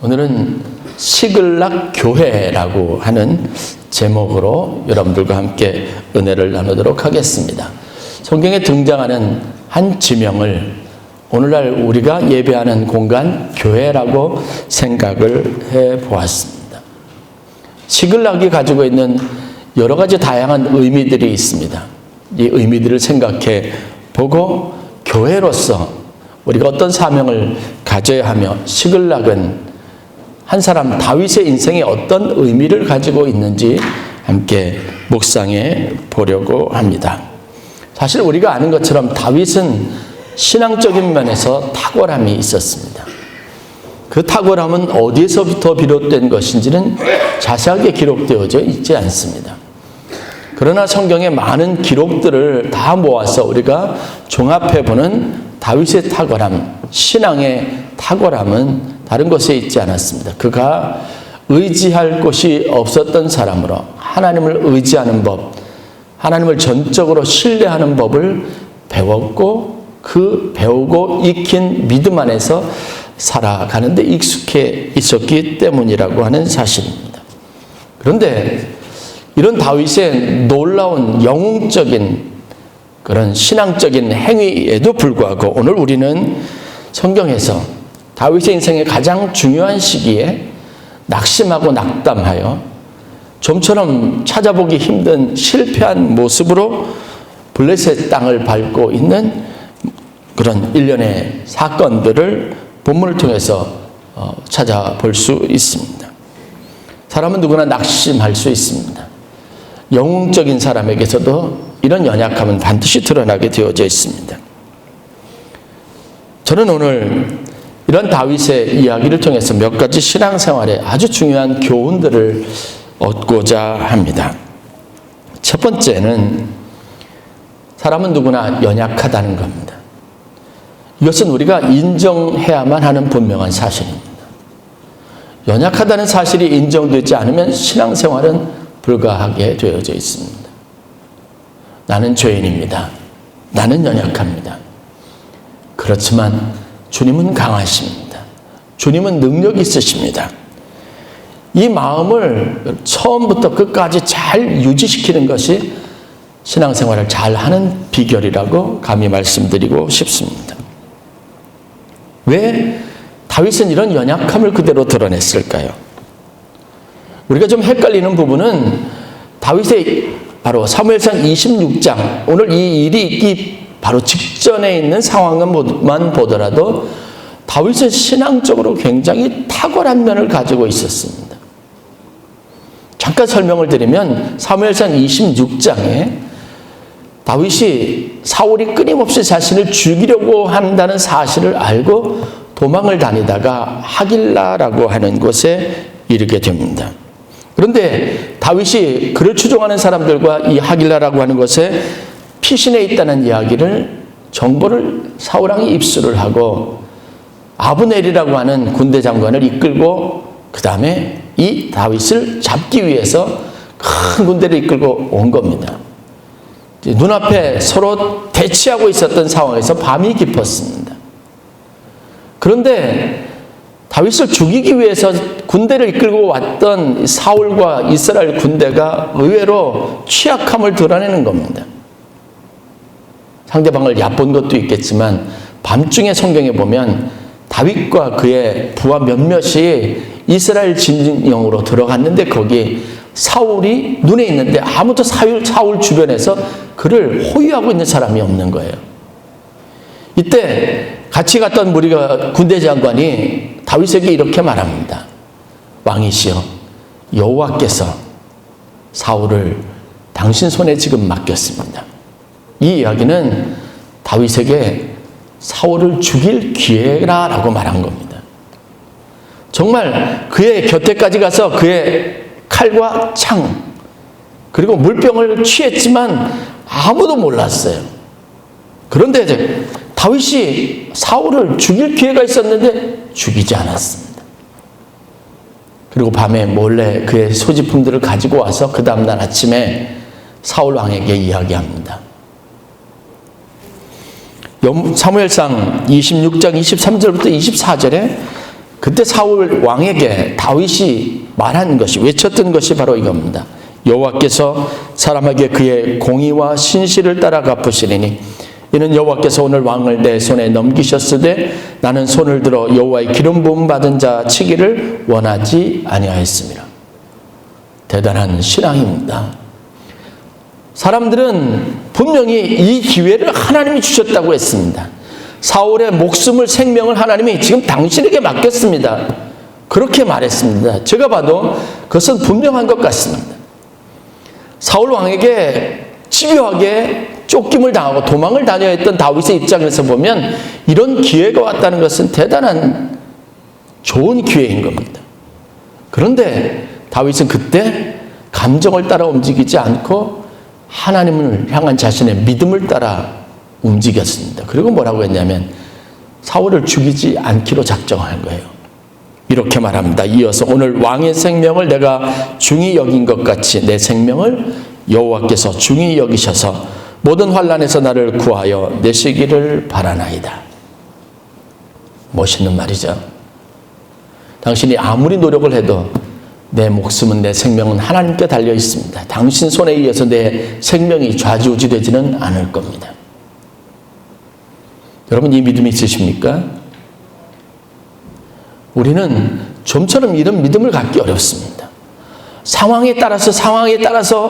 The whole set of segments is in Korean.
오늘은 시글락 교회라고 하는 제목으로 여러분들과 함께 은혜를 나누도록 하겠습니다. 성경에 등장하는 한 지명을 오늘날 우리가 예배하는 공간 교회라고 생각을 해보았습니다. 시글락이 가지고 있는 여러 가지 다양한 의미들이 있습니다. 이 의미들을 생각해 보고 교회로서 우리가 어떤 사명을 가져야 하며 시글락은 한 사람 다윗의 인생에 어떤 의미를 가지고 있는지 함께 묵상해 보려고 합니다. 사실 우리가 아는 것처럼 다윗은 신앙적인 면에서 탁월함이 있었습니다. 그 탁월함은 어디에서부터 비롯된 것인지는 자세하게 기록되어져 있지 않습니다. 그러나 성경의 많은 기록들을 다 모아서 우리가 종합해보는 다윗의 탁월함, 신앙의 탁월함은 다른 곳에 있지 않았습니다. 그가 의지할 곳이 없었던 사람으로 하나님을 의지하는 법, 하나님을 전적으로 신뢰하는 법을 배웠고 그 배우고 익힌 믿음 안에서 살아가는데 익숙해 있었기 때문이라고 하는 사실입니다. 그런데 이런 다윗의 놀라운 영웅적인 그런 신앙적인 행위에도 불구하고 오늘 우리는 성경에서 다윗의 인생의 가장 중요한 시기에 낙심하고 낙담하여 좀처럼 찾아보기 힘든 실패한 모습으로 블레셋 땅을 밟고 있는 그런 일련의 사건들을 본문을 통해서 찾아볼 수 있습니다. 사람은 누구나 낙심할 수 있습니다. 영웅적인 사람에게서도 이런 연약함은 반드시 드러나게 되어져 있습니다. 저는 오늘 이런 다윗의 이야기를 통해서 몇 가지 신앙생활에 아주 중요한 교훈들을 얻고자 합니다. 첫 번째는 사람은 누구나 연약하다는 겁니다. 이것은 우리가 인정해야만 하는 분명한 사실입니다. 연약하다는 사실이 인정되지 않으면 신앙생활은 불가하게 되어져 있습니다. 나는 죄인입니다. 나는 연약합니다. 그렇지만 주님은 강하십니다. 주님은 능력이 있으십니다. 이 마음을 처음부터 끝까지 잘 유지시키는 것이 신앙생활을 잘하는 비결이라고 감히 말씀드리고 싶습니다. 왜 다윗은 이런 연약함을 그대로 드러냈을까요? 우리가 좀 헷갈리는 부분은 다윗의 바로 사무엘상 26장 오늘 이 일이 있기 바로 직전에 있는 상황만 보더라도 다윗은 신앙적으로 굉장히 탁월한 면을 가지고 있었습니다. 잠깐 설명을 드리면 사무엘상 26장에 다윗이 사울이 끊임없이 자신을 죽이려고 한다는 사실을 알고 도망을 다니다가 하길라라고 하는 곳에 이르게 됩니다. 그런데 다윗이 그를 추종하는 사람들과 이 하길라라고 하는 곳에 피신해 있다는 이야기를 정보를 사울왕이 입수를 하고 아브넬이라고 하는 군대 장관을 이끌고 그 다음에 이 다윗을 잡기 위해서 큰 군대를 이끌고 온 겁니다. 눈앞에 서로 대치하고 있었던 상황에서 밤이 깊었습니다. 그런데 다윗을 죽이기 위해서 군대를 이끌고 왔던 사울과 이스라엘 군대가 의외로 취약함을 드러내는 겁니다. 상대방을 얕본 것도 있겠지만 밤중에 성경에 보면 다윗과 그의 부하 몇몇이 이스라엘 진영으로 들어갔는데 거기 사울이 눈에 있는데 아무도 사울 주변에서 그를 호위하고 있는 사람이 없는 거예요. 이때 같이 갔던 무리가 군대 장관이 다윗에게 이렇게 말합니다. 왕이시여 여호와께서 사울을 당신 손에 지금 맡겼습니다. 이 이야기는 다윗에게 사울을 죽일 기회라고 말한 겁니다. 정말 그의 곁에까지 가서 그의 칼과 창 그리고 물병을 취했지만 아무도 몰랐어요. 그런데 다윗이 사울을 죽일 기회가 있었는데 죽이지 않았습니다. 그리고 밤에 몰래 그의 소지품들을 가지고 와서 그 다음날 아침에 사울 왕에게 이야기합니다. 사무엘상 26장 23절부터 24절에 그때 사울 왕에게 다윗이 말한 것이, 외쳤던 것이 바로 이겁니다. 여호와께서 사람에게 그의 공의와 신실을 따라 갚으시리니 이는 여호와께서 오늘 왕을 내 손에 넘기셨으되 나는 손을 들어 여호와의 기름 부음 받은 자 치기를 원하지 아니하였습니다. 대단한 신앙입니다. 사람들은 분명히 이 기회를 하나님이 주셨다고 했습니다. 사울의 목숨을, 생명을 하나님이 지금 당신에게 맡겼습니다. 그렇게 말했습니다. 제가 봐도 그것은 분명한 것 같습니다. 사울 왕에게 집요하게 쫓김을 당하고 도망을 다녀야 했던 다윗의 입장에서 보면 이런 기회가 왔다는 것은 대단한 좋은 기회인 겁니다. 그런데 다윗은 그때 감정을 따라 움직이지 않고 하나님을 향한 자신의 믿음을 따라 움직였습니다. 그리고 뭐라고 했냐면 사울을 죽이지 않기로 작정한 거예요. 이렇게 말합니다. 이어서 오늘 왕의 생명을 내가 중히 여긴 것 같이 내 생명을 여호와께서 중히 여기셔서 모든 환난에서 나를 구하여 내시기를 바라나이다. 멋있는 말이죠. 당신이 아무리 노력을 해도 내 목숨은, 내 생명은 하나님께 달려 있습니다. 당신 손에 의해서 내 생명이 좌지우지 되지는 않을 겁니다. 여러분, 이 믿음이 있으십니까? 우리는 좀처럼 이런 믿음을 갖기 어렵습니다. 상황에 따라서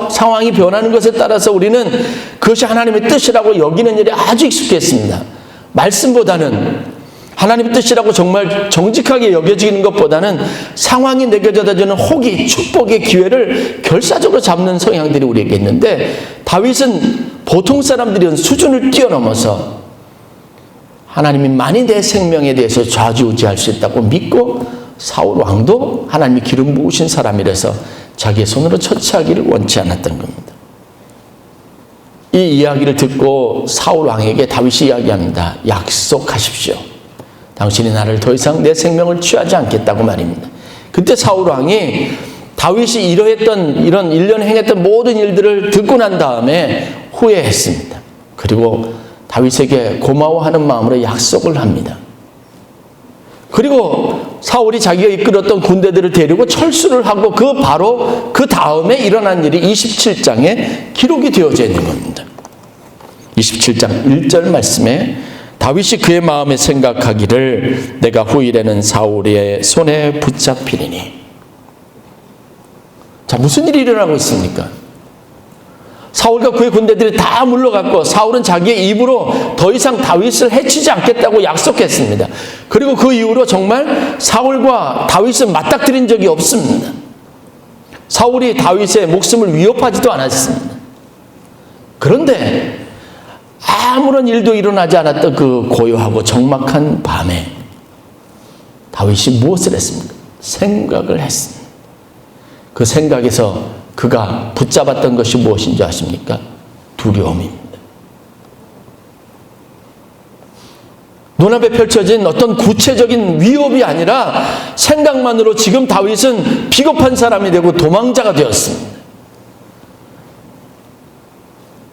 상황이 변하는 것에 따라서 우리는 그것이 하나님의 뜻이라고 여기는 일에 아주 익숙했습니다. 말씀보다는 하나님의 뜻이라고 정말 정직하게 여겨지는 것보다는 상황이 내게 져다주는 호기, 축복의 기회를 결사적으로 잡는 성향들이 우리에게 있는데 다윗은 보통 사람들이 수준을 뛰어넘어서 하나님이 많이 내 생명에 대해서 좌지우지할 수 있다고 믿고 사울 왕도 하나님이 기름 부으신 사람이라서 자기의 손으로 처치하기를 원치 않았던 겁니다. 이 이야기를 듣고 사울 왕에게 다윗이 이야기합니다. 약속하십시오. 당신이 나를 더 이상 내 생명을 취하지 않겠다고 말입니다. 그때 사울 왕이 다윗이 이런 일련 행했던 모든 일들을 듣고 난 다음에 후회했습니다. 그리고 다윗에게 고마워하는 마음으로 약속을 합니다. 그리고 사울이 자기가 이끌었던 군대들을 데리고 철수를 하고 바로 그 다음에 일어난 일이 27장에 기록이 되어져 있는 겁니다. 27장 1절 말씀에 다윗이 그의 마음에 생각하기를 내가 후일에는 사울의 손에 붙잡히리니. 자, 무슨 일이 일어나고 있습니까? 사울과 그의 군대들이 다 물러갔고 사울은 자기의 입으로 더 이상 다윗을 해치지 않겠다고 약속했습니다. 그리고 그 이후로 정말 사울과 다윗은 맞닥뜨린 적이 없습니다. 사울이 다윗의 목숨을 위협하지도 않았습니다. 그런데 아무런 일도 일어나지 않았던 그 고요하고 적막한 밤에 다윗이 무엇을 했습니까? 생각을 했습니다. 그 생각에서 그가 붙잡았던 것이 무엇인지 아십니까? 두려움입니다. 눈앞에 펼쳐진 어떤 구체적인 위협이 아니라 생각만으로 지금 다윗은 비겁한 사람이 되고 도망자가 되었습니다.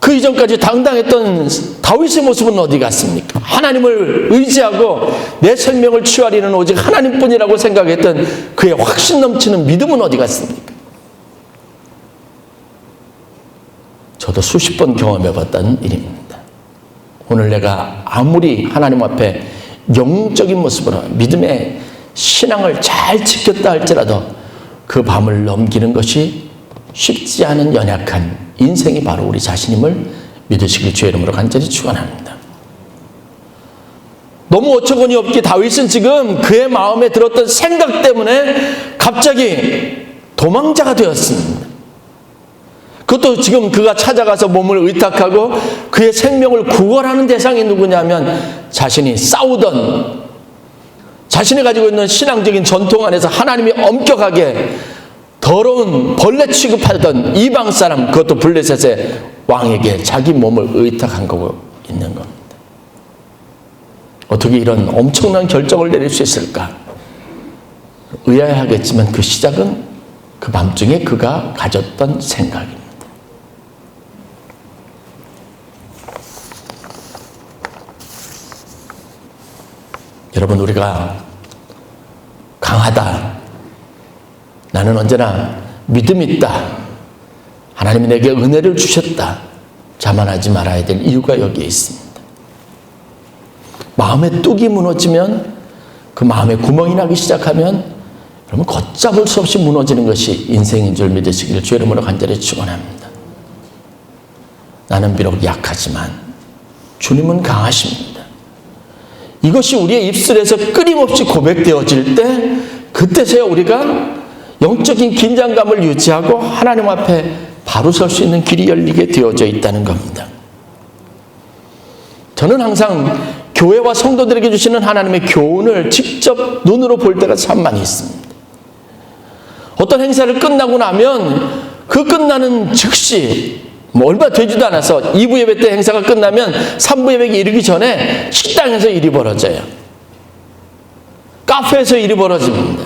그 이전까지 당당했던 다윗의 모습은 어디 갔습니까? 하나님을 의지하고 내 생명을 취하리는 오직 하나님뿐이라고 생각했던 그의 확신 넘치는 믿음은 어디 갔습니까? 저도 수십 번 경험해봤다는 일입니다. 오늘 내가 아무리 하나님 앞에 영적인 모습으로 믿음의 신앙을 잘 지켰다 할지라도 그 밤을 넘기는 것이 쉽지 않은 연약한 인생이 바로 우리 자신임을 믿으시길 주의 이름으로 간절히 축원합니다. 너무 어처구니 없게 다윗은 지금 그의 마음에 들었던 생각 때문에 갑자기 도망자가 되었습니다. 그것도 지금 그가 찾아가서 몸을 의탁하고 그의 생명을 구원하는 대상이 누구냐면 자신이 싸우던, 자신이 가지고 있는 신앙적인 전통 안에서 하나님이 엄격하게 더러운 벌레 취급하던 이방 사람, 그것도 블레셋의 왕에게 자기 몸을 의탁한 거고 있는 겁니다. 어떻게 이런 엄청난 결정을 내릴 수 있을까? 의아해하겠지만 그 시작은 그 밤중에 그가 가졌던 생각입니다. 여러분, 우리가 강하다. 나는 언제나 믿음이 있다. 하나님이 내게 은혜를 주셨다. 자만하지 말아야 될 이유가 여기에 있습니다. 마음의 뚝이 무너지면, 그 마음에 구멍이 나기 시작하면 그러면 걷잡을 수 없이 무너지는 것이 인생인 줄 믿으시기를 주의 이름으로 간절히 축원합니다. 나는 비록 약하지만 주님은 강하십니다. 이것이 우리의 입술에서 끊임없이 고백되어질 때, 그때서야 우리가 영적인 긴장감을 유지하고 하나님 앞에 바로 설 수 있는 길이 열리게 되어져 있다는 겁니다. 저는 항상 교회와 성도들에게 주시는 하나님의 교훈을 직접 눈으로 볼 때가 참 많이 있습니다. 어떤 행사를 끝나고 나면 그 끝나는 즉시 얼마 되지도 않아서 2부 예배 때 행사가 끝나면 3부 예배에 이르기 전에 식당에서 일이 벌어져요. 카페에서 일이 벌어집니다.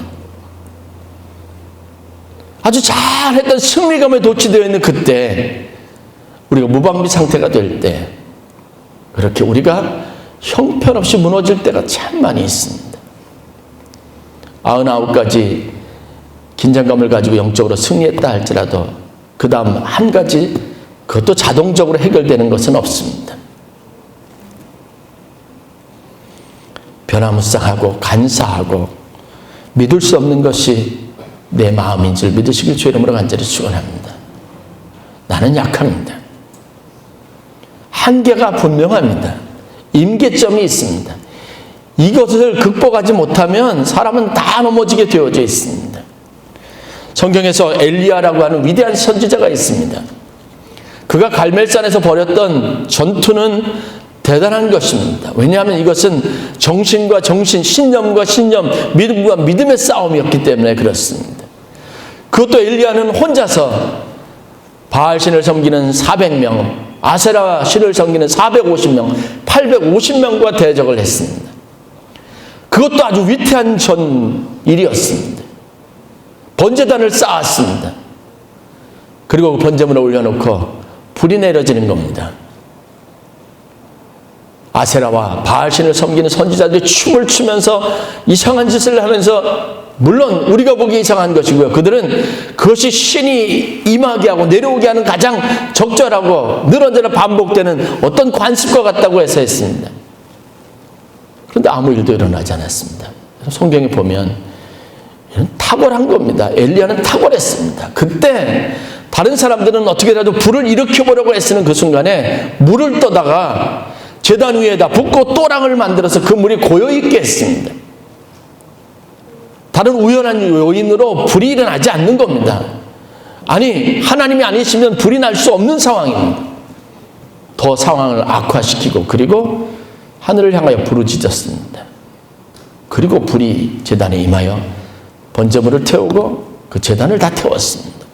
아주 잘했던 승리감에 도취되어 있는 그때, 우리가 무방비 상태가 될 때, 그렇게 우리가 형편없이 무너질 때가 참 많이 있습니다. 99가지 긴장감을 가지고 영적으로 승리했다 할지라도 그 다음 한 가지, 그것도 자동적으로 해결되는 것은 없습니다. 변화무쌍하고 간사하고 믿을 수 없는 것이 내 마음인 줄 믿으시길 주의 이름으로 간절히 축원합니다. 나는 약합니다. 한계가 분명합니다. 임계점이 있습니다. 이것을 극복하지 못하면 사람은 다 넘어지게 되어져 있습니다. 성경에서 엘리야라고 하는 위대한 선지자가 있습니다. 그가 갈멜산에서 벌였던 전투는 대단한 것입니다. 왜냐하면 이것은 정신과 정신, 신념과 신념, 믿음과 믿음의 싸움이었기 때문에 그렇습니다. 그것도 엘리야는 혼자서 바알 신을 섬기는 400명, 아세라 신을 섬기는 450명, 850명과 대적을 했습니다. 그것도 아주 위태한 일이었습니다. 번제단을 쌓았습니다. 그리고 그 번제물을 올려놓고 불이 내려지는 겁니다. 아세라와 바알신을 섬기는 선지자들이 춤을 추면서 이상한 짓을 하면서, 물론 우리가 보기에 이상한 것이고요, 그들은 그것이 신이 임하게 하고 내려오게 하는 가장 적절하고 늘 언제나 반복되는 어떤 관습과 같다고 해서 했습니다. 그런데 아무 일도 일어나지 않았습니다. 성경에 보면 이런 탁월한 겁니다. 엘리야는 탁월했습니다. 그때 다른 사람들은 어떻게라도 불을 일으켜보려고 애쓰는 그 순간에 물을 떠다가 제단 위에다 붓고 또랑을 만들어서 그 물이 고여있게 했습니다. 다른 우연한 요인으로 불이 일어나지 않는 겁니다. 아니, 하나님이 아니시면 불이 날 수 없는 상황입니다. 더 상황을 악화시키고, 그리고 하늘을 향하여 부르짖었습니다. 그리고 불이 제단에 임하여 번제물을 태우고 그 제단을 다 태웠습니다.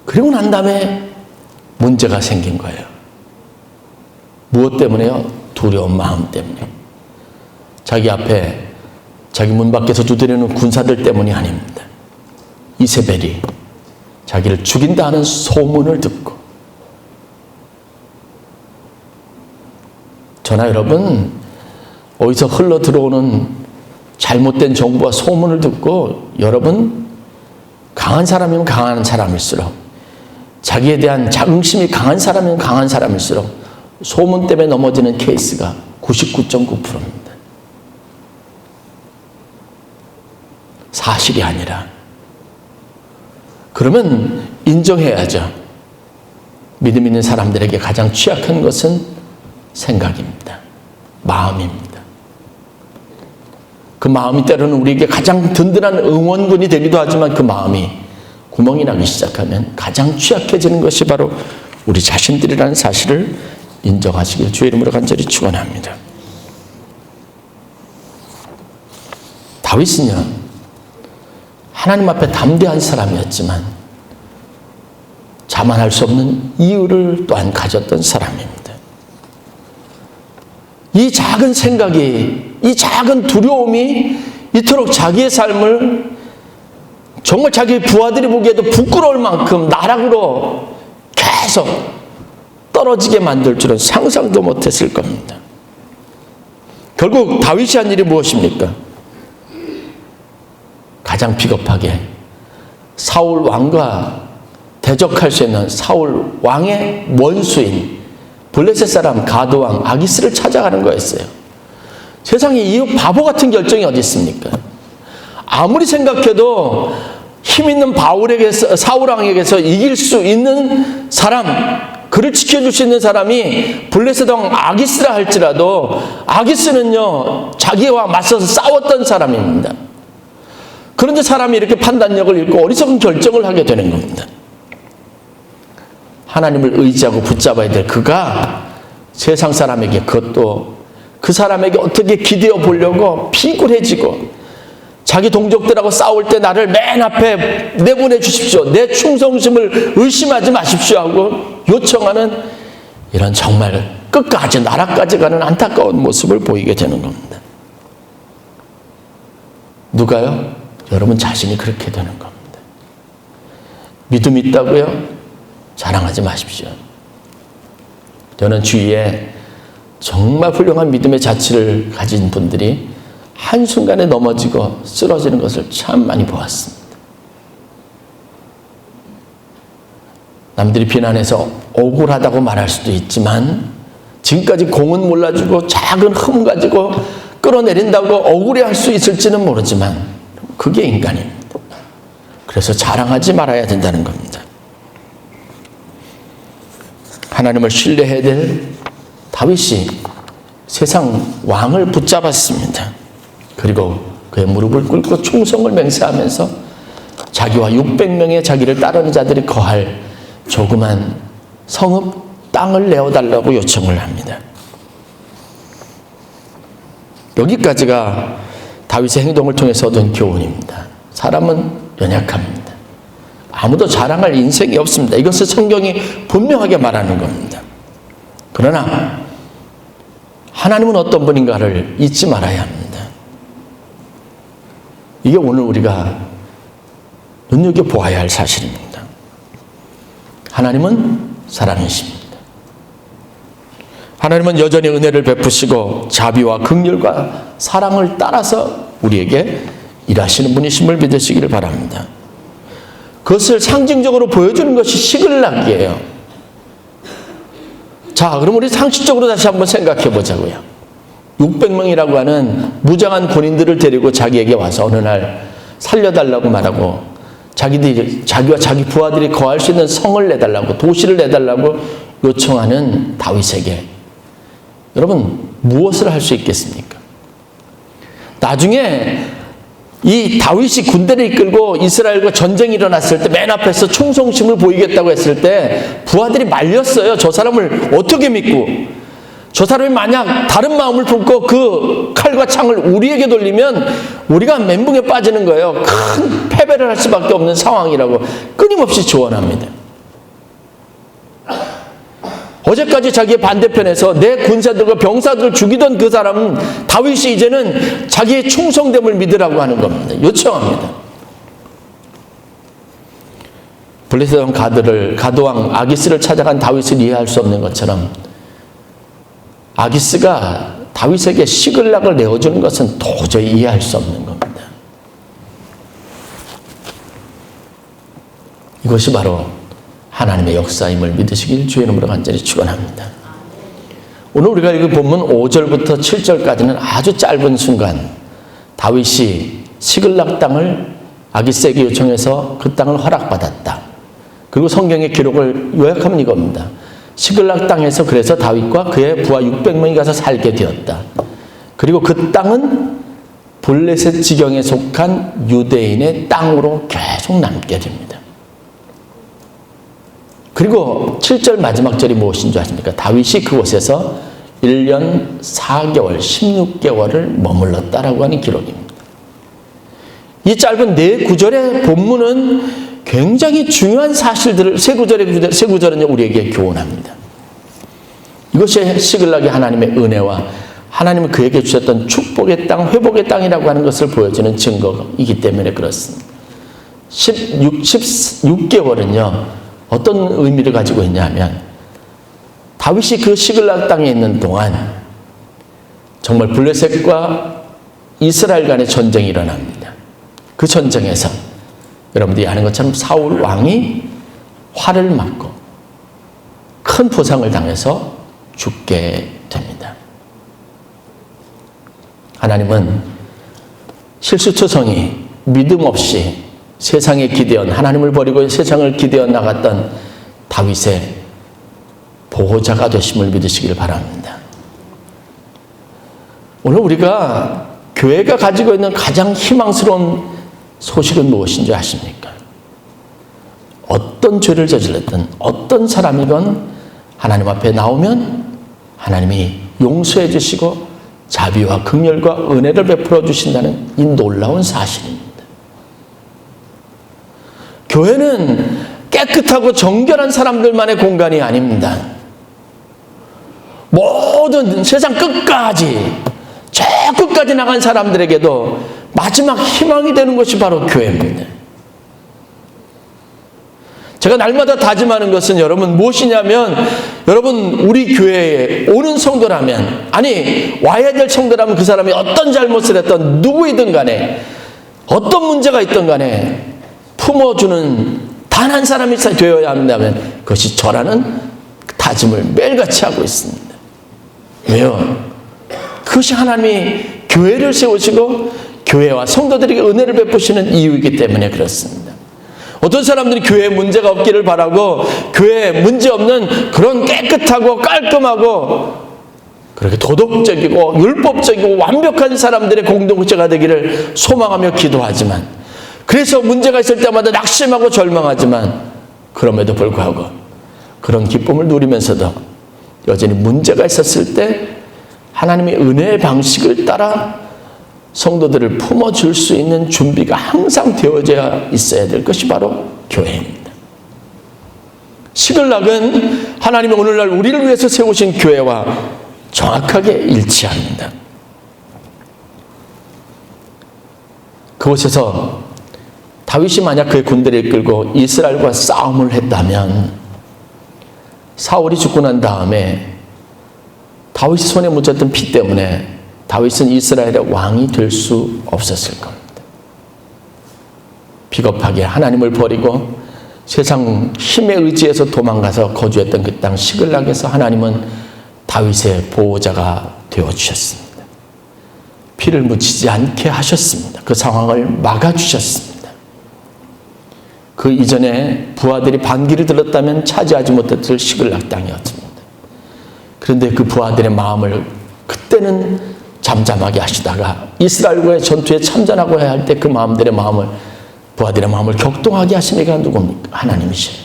그리고 난 다음에 문제가 생긴 거예요. 무엇 때문에요? 두려운 마음 때문에. 자기 앞에, 자기 문 밖에서 두드리는 군사들 때문이 아닙니다. 이세벨이 자기를 죽인다 하는 소문을 듣고. 저나 여러분, 어디서 흘러 들어오는 잘못된 정보와 소문을 듣고, 여러분, 강한 사람이면 강한 사람일수록, 자기에 대한 자긍심이 강한 사람이면 강한 사람일수록 소문 때문에 넘어지는 케이스가 99.9%입니다. 사실이 아니라. 그러면 인정해야죠. 믿음 있는 사람들에게 가장 취약한 것은 생각입니다. 마음입니다. 그 마음이 때로는 우리에게 가장 든든한 응원군이 되기도 하지만, 그 마음이 구멍이 나기 시작하면 가장 취약해지는 것이 바로 우리 자신들이라는 사실을 인정하시길 주의 이름으로 간절히 축원합니다. 다윗은요, 하나님 앞에 담대한 사람이었지만 자만할 수 없는 이유를 또한 가졌던 사람입니다. 이 작은 생각이, 이 작은 두려움이 이토록 자기의 삶을 정말 자기의 부하들이 보기에도 부끄러울 만큼 나락으로 계속 떨어지게 만들 줄은 상상도 못했을 겁니다. 결국 다윗이 한 일이 무엇입니까? 가장 비겁하게 사울 왕과 대적할 수 있는 사울 왕의 원수인 블레셋 사람 가드 왕 아기스를 찾아가는 거였어요. 세상에 이 바보 같은 결정이 어디 있습니까? 아무리 생각해도 힘 있는 사울 왕에게서 이길 수 있는 사람, 그를 지켜줄 수 있는 사람이 블레셋 왕 아기스라 할지라도 아기스는요 자기와 맞서서 싸웠던 사람입니다. 그런데 사람이 이렇게 판단력을 잃고 어리석은 결정을 하게 되는 겁니다. 하나님을 의지하고 붙잡아야 될 그가 세상 사람에게, 그것도 그 사람에게 어떻게 기대어 보려고 피굴해지고 자기 동족들하고 싸울 때 나를 맨 앞에 내보내 주십시오, 내 충성심을 의심하지 마십시오 하고 요청하는 이런 정말 끝까지 나라까지 가는 안타까운 모습을 보이게 되는 겁니다. 누가요? 여러분 자신이 그렇게 되는 겁니다. 믿음이 있다고요? 자랑하지 마십시오. 저는 주위에 정말 훌륭한 믿음의 자취를 가진 분들이 한순간에 넘어지고 쓰러지는 것을 참 많이 보았습니다. 남들이 비난해서 억울하다고 말할 수도 있지만 지금까지 공은 몰라주고 작은 흠 가지고 끌어내린다고 억울해할 수 있을지는 모르지만 그게 인간입니다. 그래서 자랑하지 말아야 된다는 겁니다. 하나님을 신뢰해야 될 다윗이 세상 왕을 붙잡았습니다. 그리고 그의 무릎을 꿇고 충성을 맹세하면서 자기와 600명의 자기를 따르는 자들이 거할 조그만 성읍 땅을 내어달라고 요청을 합니다. 여기까지가 다윗의 행동을 통해서 얻은 교훈입니다. 사람은 연약합니다. 아무도 자랑할 인생이 없습니다. 이것을 성경이 분명하게 말하는 겁니다. 그러나 하나님은 어떤 분인가를 잊지 말아야 합니다. 이게 오늘 우리가 눈여겨보아야 할 사실입니다. 하나님은 사랑이십니다. 하나님은 여전히 은혜를 베푸시고 자비와 긍휼과 사랑을 따라서 우리에게 일하시는 분이심을 믿으시기를 바랍니다. 그것을 상징적으로 보여주는 것이 시글락이에요. 자, 그럼 우리 상식적으로 다시 한번 생각해 보자고요. 600명이라고 하는 무장한 군인들을 데리고 자기에게 와서 어느 날 살려달라고 말하고 자기와 자기 부하들이 거할 수 있는 성을 내달라고, 도시를 내달라고 요청하는 다윗에게 여러분 무엇을 할 수 있겠습니까? 나중에 이 다윗이 군대를 이끌고 이스라엘과 전쟁이 일어났을 때 맨 앞에서 충성심을 보이겠다고 했을 때 부하들이 말렸어요. 저 사람을 어떻게 믿고, 저 사람이 만약 다른 마음을 품고 그 칼과 창을 우리에게 돌리면 우리가 멘붕에 빠지는 거예요. 큰 패배를 할 수밖에 없는 상황이라고 끊임없이 조언합니다. 어제까지 자기의 반대편에서 내 군사들과 병사들을 죽이던 그 사람은 다윗이 이제는 자기의 충성됨을 믿으라고 하는 겁니다. 요청합니다. 블레셋 왕 가드왕 아기스를 찾아간 다윗을 이해할 수 없는 것처럼 아기스가 다윗에게 시글락을 내어주는 것은 도저히 이해할 수 없는 겁니다. 이것이 바로 하나님의 역사임을 믿으시길 주의 이름으로 간절히 축원합니다. 오늘 우리가 읽은 본문 5절부터 7절까지는 아주 짧은 순간 다윗이 시글락 땅을 아기스에게 요청해서 그 땅을 허락받았다. 그리고 성경의 기록을 요약하면 이겁니다. 시글락 땅에서 그래서 다윗과 그의 부하 600명이 가서 살게 되었다. 그리고 그 땅은 블레셋 지경에 속한 유대인의 땅으로 계속 남게 됩니다. 그리고 7절 마지막 절이 무엇인 줄 아십니까? 다윗이 그곳에서 1년 4개월, 16개월을 머물렀다라고 하는 기록입니다. 이 짧은 네 구절의 본문은 굉장히 중요한 사실들을 세 구절은 우리에게 교훈합니다. 이것이 시글락의 하나님의 은혜와 하나님은 그에게 주셨던 축복의 땅, 회복의 땅이라고 하는 것을 보여주는 증거이기 때문에 그렇습니다. 16개월은요 어떤 의미를 가지고 있냐 하면 다윗이 그 시글락 땅에 있는 동안 정말 블레셋과 이스라엘 간의 전쟁이 일어납니다. 그 전쟁에서 여러분들이 아는 것처럼 사울 왕이 활을 맞고 큰 부상을 당해서 죽게 됩니다. 하나님은 실수투성이 믿음 없이 세상에 기대어 하나님을 버리고 세상을 기대어 나갔던 다윗의 보호자가 되심을 믿으시길 바랍니다. 오늘 우리가 교회가 가지고 있는 가장 희망스러운 소식은 무엇인지 아십니까? 어떤 죄를 저질렀든 어떤 사람이건 하나님 앞에 나오면 하나님이 용서해 주시고 자비와 긍휼과 은혜를 베풀어 주신다는 이 놀라운 사실입니다. 교회는 깨끗하고 정결한 사람들만의 공간이 아닙니다. 모든 세상 끝까지, 저 끝까지 나간 사람들에게도 마지막 희망이 되는 것이 바로 교회입니다. 제가 날마다 다짐하는 것은 여러분 무엇이냐면, 여러분 우리 교회에 오는 성도라면, 아니 와야 될 성도라면 그 사람이 어떤 잘못을 했던 누구이든 간에 어떤 문제가 있든 간에 품어주는 단 한 사람이 되어야 한다면 그것이 저라는 다짐을 매일같이 하고 있습니다. 왜요? 그것이 하나님이 교회를 세우시고 교회와 성도들에게 은혜를 베푸시는 이유이기 때문에 그렇습니다. 어떤 사람들이 교회에 문제가 없기를 바라고 교회에 문제 없는 그런 깨끗하고 깔끔하고 그렇게 도덕적이고 율법적이고 완벽한 사람들의 공동체가 되기를 소망하며 기도하지만, 그래서 문제가 있을 때마다 낙심하고 절망하지만, 그럼에도 불구하고 그런 기쁨을 누리면서도 여전히 문제가 있었을 때 하나님의 은혜의 방식을 따라 성도들을 품어줄 수 있는 준비가 항상 되어져 있어야 될 것이 바로 교회입니다. 시글락은 하나님이 오늘날 우리를 위해서 세우신 교회와 정확하게 일치합니다. 그곳에서 다윗이 만약 그의 군대를 이끌고 이스라엘과 싸움을 했다면 사울이 죽고 난 다음에 다윗이 손에 묻혔던 피 때문에 다윗은 이스라엘의 왕이 될 수 없었을 겁니다. 비겁하게 하나님을 버리고 세상 힘에 의지해서 도망가서 거주했던 그 땅 시글락에서 하나님은 다윗의 보호자가 되어주셨습니다. 피를 묻히지 않게 하셨습니다. 그 상황을 막아주셨습니다. 그 이전에 부하들이 반기를 들었다면 차지하지 못했을 시글락 땅이었습니다. 그런데 그 부하들의 마음을 그때는 잠잠하게 하시다가 이스라엘과의 전투에 참전하고 해야 할 때 그 마음들의 마음을, 부하들의 마음을 격동하게 하신 이가 누굽니까? 하나님이시죠.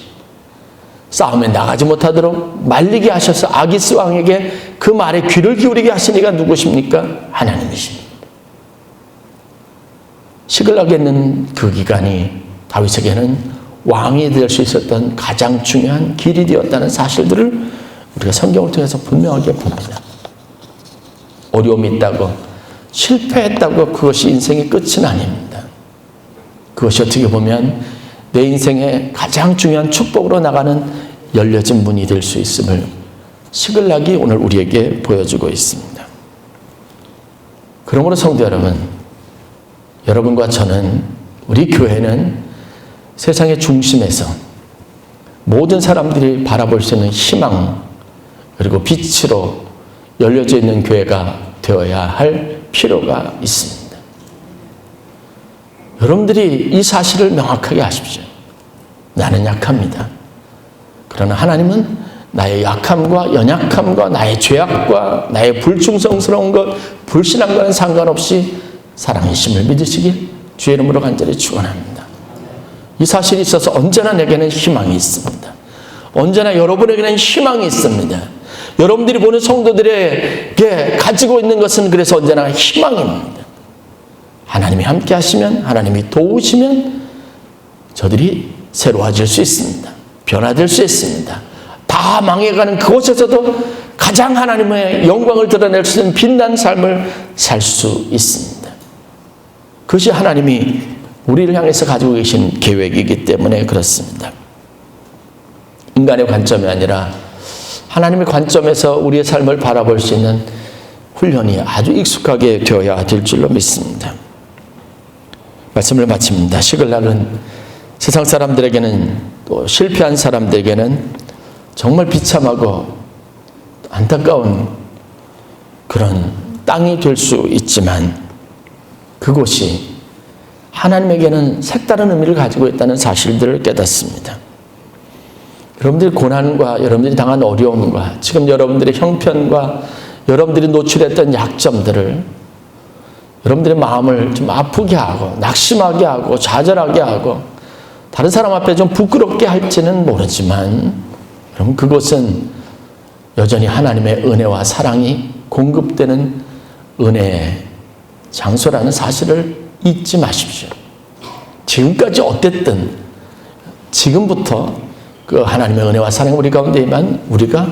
싸움에 나가지 못하도록 말리게 하셔서 아기스 왕에게 그 말에 귀를 기울이게 하신 이가 누구십니까? 하나님이십니다. 시글락에 있는 그 기간이 다윗에게는 왕이 될 수 있었던 가장 중요한 길이 되었다는 사실들을 우리가 성경을 통해서 분명하게 봅니다. 어려움이 있다고, 실패했다고 그것이 인생의 끝은 아닙니다. 그것이 어떻게 보면 내 인생의 가장 중요한 축복으로 나가는 열려진 문이 될 수 있음을 시글락이 오늘 우리에게 보여주고 있습니다. 그러므로 성도 여러분, 여러분과 저는, 우리 교회는 세상의 중심에서 모든 사람들이 바라볼 수 있는 희망 그리고 빛으로 열려져 있는 교회가 되어야 할 필요가 있습니다. 여러분들이 이 사실을 명확하게 아십시오. 나는 약합니다. 그러나 하나님은 나의 약함과 연약함과 나의 죄악과 나의 불충성스러운 것, 불신한 것은 상관없이 사랑이심을 믿으시길 주의 이름으로 간절히 축원합니다. 이 사실이 있어서 언제나 내게는 희망이 있습니다. 언제나 여러분에게는 희망이 있습니다. 여러분들이 보는 성도들에게 가지고 있는 것은 그래서 언제나 희망입니다. 하나님이 함께 하시면, 하나님이 도우시면 저들이 새로워질 수 있습니다. 변화될 수 있습니다. 다 망해가는 그곳에서도 가장 하나님의 영광을 드러낼 수 있는 빛난 삶을 살 수 있습니다. 그것이 하나님이 우리를 향해서 가지고 계신 계획이기 때문에 그렇습니다. 인간의 관점이 아니라 하나님의 관점에서 우리의 삶을 바라볼 수 있는 훈련이 아주 익숙하게 되어야 될 줄로 믿습니다. 말씀을 마칩니다. 시글락은 세상 사람들에게는 또 실패한 사람들에게는 정말 비참하고 안타까운 그런 땅이 될 수 있지만 그곳이 하나님에게는 색다른 의미를 가지고 있다는 사실들을 깨닫습니다. 여러분들이 고난과 여러분들이 당한 어려움과 지금 여러분들의 형편과 여러분들이 노출했던 약점들을 여러분들의 마음을 좀 아프게 하고 낙심하게 하고 좌절하게 하고 다른 사람 앞에 좀 부끄럽게 할지는 모르지만 여러분 그곳은 여전히 하나님의 은혜와 사랑이 공급되는 은혜의 장소라는 사실을 잊지 마십시오. 지금까지 어땠든 지금부터 그 하나님의 은혜와 사랑이 우리 가운데에만 우리가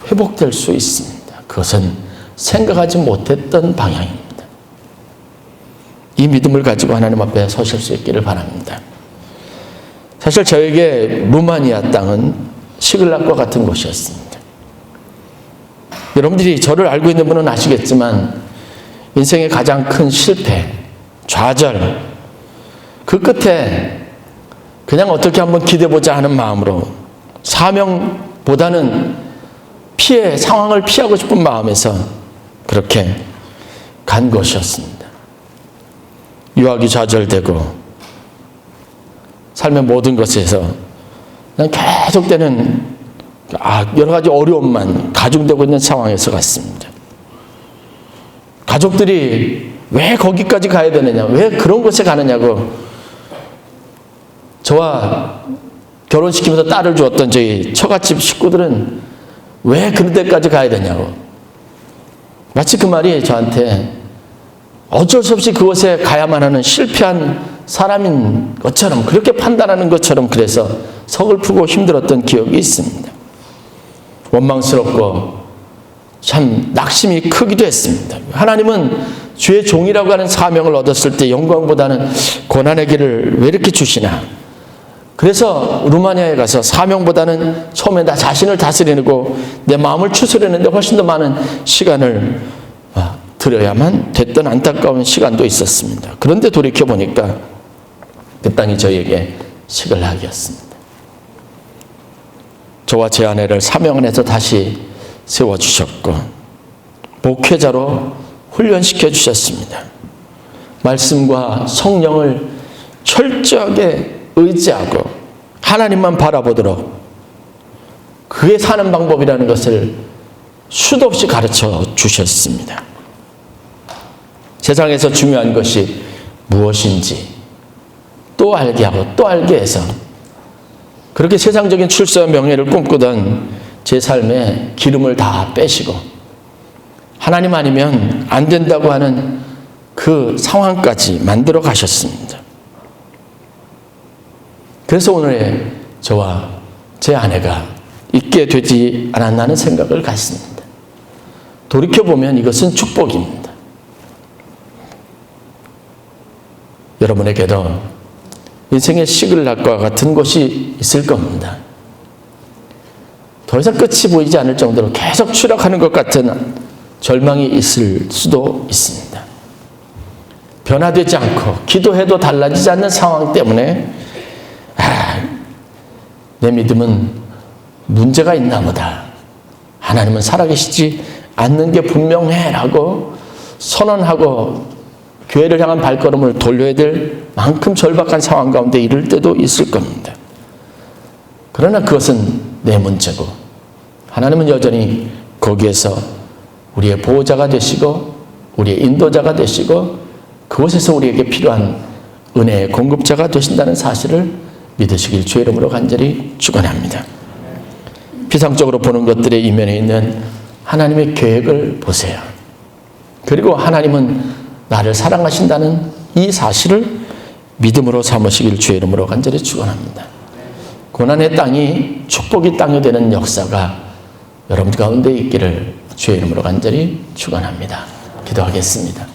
회복될 수 있습니다. 그것은 생각하지 못했던 방향입니다. 이 믿음을 가지고 하나님 앞에 서실 수 있기를 바랍니다. 사실 저에게 루마니아 땅은 시글락과 같은 곳이었습니다. 여러분들이 저를 알고 있는 분은 아시겠지만 인생의 가장 큰 실패, 좌절, 그 끝에 그냥 어떻게 한번 기대보자 하는 마음으로 사명보다는 상황을 피하고 싶은 마음에서 그렇게 간 것이었습니다. 유학이 좌절되고 삶의 모든 것에서 그냥 계속되는 여러 가지 어려움만 가중되고 있는 상황에서 갔습니다. 가족들이 왜 거기까지 가야 되느냐, 왜 그런 곳에 가느냐고 저와 결혼시키면서 딸을 주었던 저희 처갓집 식구들은 왜 그런 데까지 가야 되냐고 마치 그 말이 저한테 어쩔 수 없이 그곳에 가야만 하는 실패한 사람인 것처럼 그렇게 판단하는 것처럼 그래서 서글프고 힘들었던 기억이 있습니다. 원망스럽고 참 낙심이 크기도 했습니다. 하나님은 주의 종이라고 하는 사명을 얻었을 때 영광보다는 고난의 길을 왜 이렇게 주시나. 그래서 루마니아에 가서 사명보다는 처음에 나 자신을 다스리고 내 마음을 추스르는데 훨씬 더 많은 시간을 들여야만 됐던 안타까운 시간도 있었습니다. 그런데 돌이켜보니까 그 땅이 저에게 시글락이었습니다. 저와 제 아내를 사명 안에서 다시 세워주셨고 목회자로 훈련시켜 주셨습니다. 말씀과 성령을 철저하게 의지하고 하나님만 바라보도록 그게 사는 방법이라는 것을 수도 없이 가르쳐 주셨습니다. 세상에서 중요한 것이 무엇인지 또 알게 하고 또 알게 해서 그렇게 세상적인 출세와 명예를 꿈꾸던 제 삶에 기름을 다 빼시고 하나님 아니면 안 된다고 하는 그 상황까지 만들어 가셨습니다. 그래서 오늘 저와 제 아내가 있게 되지 않았나는 생각을 갖습니다. 돌이켜보면 이것은 축복입니다. 여러분에게도 인생의 시글락과 같은 곳이 있을 겁니다. 더 이상 끝이 보이지 않을 정도로 계속 추락하는 것 같은 절망이 있을 수도 있습니다. 변화되지 않고 기도해도 달라지지 않는 상황 때문에 내 믿음은 문제가 있나 보다. 하나님은 살아계시지 않는 게 분명해 라고 선언하고 교회를 향한 발걸음을 돌려야 될 만큼 절박한 상황 가운데 이를 때도 있을 겁니다. 그러나 그것은 내 문제고 하나님은 여전히 거기에서 우리의 보호자가 되시고 우리의 인도자가 되시고 그곳에서 우리에게 필요한 은혜의 공급자가 되신다는 사실을 믿으시길 주의 이름으로 간절히 축원합니다. 피상적으로 보는 것들의 이면에 있는 하나님의 계획을 보세요. 그리고 하나님은 나를 사랑하신다는 이 사실을 믿음으로 삼으시길 주의 이름으로 간절히 축원합니다. 고난의 땅이 축복의 땅이 되는 역사가 여러분 가운데 있기를 주의 이름으로 간절히 축원합니다. 기도하겠습니다.